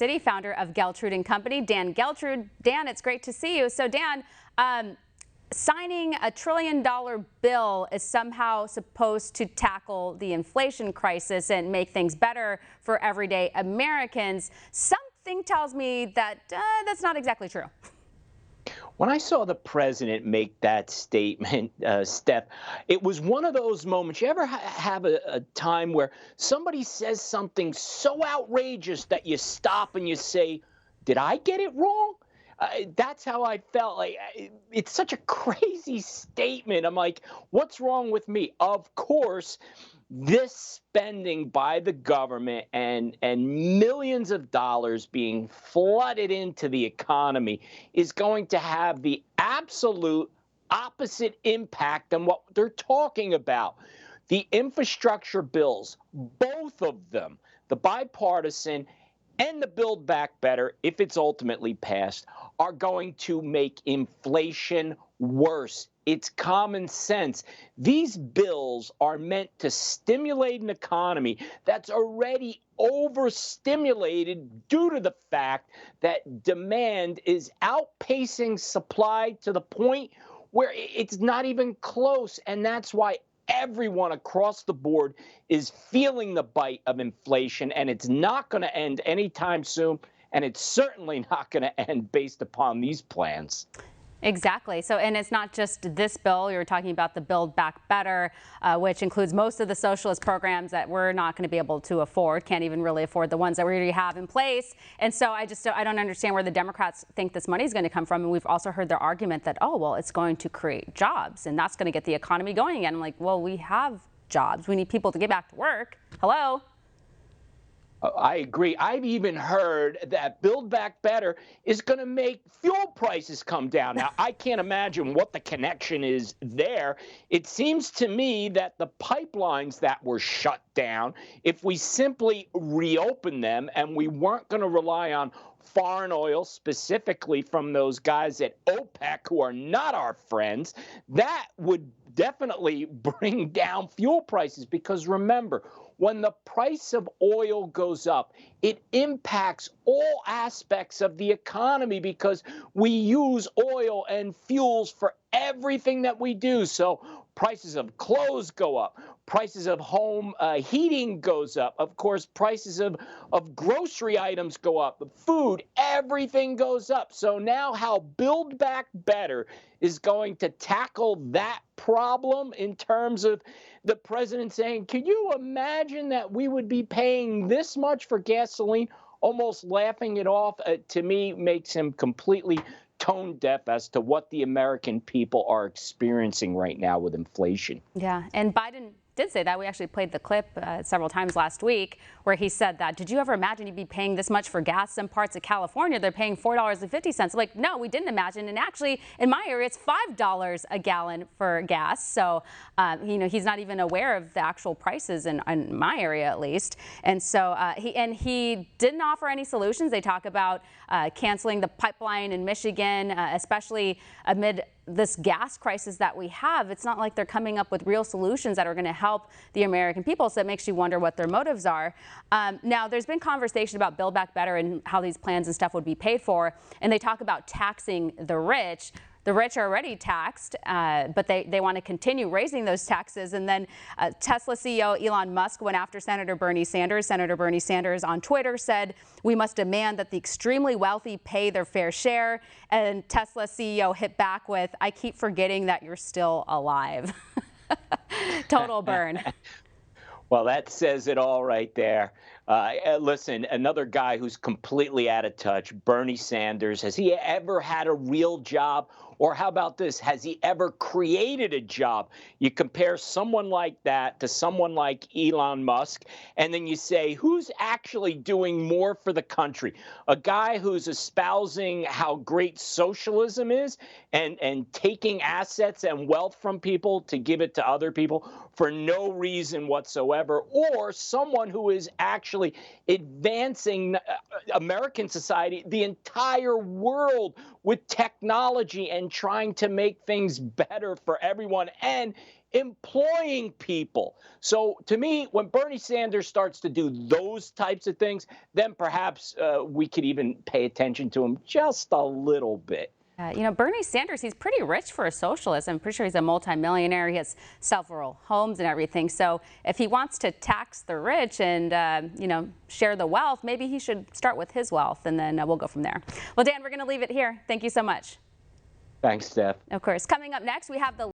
City, founder of Geltrude and Company, Dan Geltrude. Dan, it's great to see you. So Dan, signing a $1 trillion bill is somehow supposed to tackle the inflation crisis and make things better for everyday Americans. Something tells me that that's not exactly true. When I saw the president make that statement, Steph, it was one of those moments. You ever have a time where somebody says something so outrageous that you stop and you say, did I get it wrong? That's how I felt. Like, it's such a crazy statement. I'm like, what's wrong with me? Of course, this spending by the government and millions of dollars being flooded into the economy is going to have the absolute opposite impact than what they're talking about. The infrastructure bills, both of them, the bipartisan and the Build Back Better, if it's ultimately passed, are going to make inflation worse. It's common sense. These bills are meant to stimulate an economy that's already overstimulated due to the fact that demand is outpacing supply to the point where it's not even close. And that's why everyone across the board is feeling the bite of inflation, and it's not going to end anytime soon, and it's certainly not going to end based upon these plans. Exactly. So, and it's not just this bill. You're talking about the Build Back Better, which includes most of the socialist programs that we're not going to be able to afford, can't even really afford the ones that we already have in place. And so I don't understand where the Democrats think this money is going to come from. And we've also heard their argument that, oh, well, it's going to create jobs and that's going to get the economy going again. I'm like, well, we have jobs. We need people to get back to work. Hello? I agree. I've even heard that Build Back Better is going to make fuel prices come down. Now, I can't imagine what the connection is there. It seems to me that the pipelines that were shut down, if we simply reopen them and we weren't going to rely on foreign oil, specifically from those guys at OPEC who are not our friends, that would definitely bring down fuel prices. Because remember, when the price of oil goes up, it impacts all aspects of the economy because we use oil and fuels for everything that we do. So prices of clothes go up, prices of home heating goes up, of course, prices of grocery items go up, food, everything goes up. So now how Build Back Better is going to tackle that problem in terms of the president saying, can you imagine that we would be paying this much for gasoline, almost laughing it off, to me makes him completely tone deaf as to what the American people are experiencing right now with inflation. Yeah, and Biden did say that. We actually played the clip several times last week where he said that. Did you ever imagine you'd be paying this much for gas? Some parts of California, they're paying $4.50. Like, no, we didn't imagine. And actually, in my area, it's $5 a gallon for gas. So, he's not even aware of the actual prices in my area, at least. And so he didn't offer any solutions. They talk about canceling the pipeline in Michigan, especially amid this gas crisis that we have. It's not like they're coming up with real solutions that are going to help the American people. So it makes you wonder what their motives are. Now, there's been conversation about Build Back Better and how these plans and stuff would be paid for. And they talk about taxing the rich. The rich are already taxed, but they want to continue raising those taxes. And then Tesla CEO Elon Musk went after Senator Bernie Sanders. Senator Bernie Sanders on Twitter said, we must demand that the extremely wealthy pay their fair share. And Tesla CEO hit back with, I keep forgetting that you're still alive. Total burn. Well, that says it all right there. Listen, another guy who's completely out of touch, Bernie Sanders. Has he ever had a real job? Or how about this? Has he ever created a job? You compare someone like that to someone like Elon Musk, and then you say, who's actually doing more for the country? A guy who's espousing how great socialism is and taking assets and wealth from people to give it to other people for no reason whatsoever, or someone who is actually advancing American society, the entire world, with technology and trying to make things better for everyone. And employing people. So to me, when Bernie Sanders starts to do those types of things, then perhaps we could even pay attention to him just a little bit. Bernie Sanders, he's pretty rich for a socialist. I'm pretty sure he's a multimillionaire. He has several homes and everything. So if he wants to tax the rich and, share the wealth, maybe he should start with his wealth, and then we'll go from there. Well, Dan, we're going to leave it here. Thank you so much. Thanks, Steph. Of course. Coming up next, we have the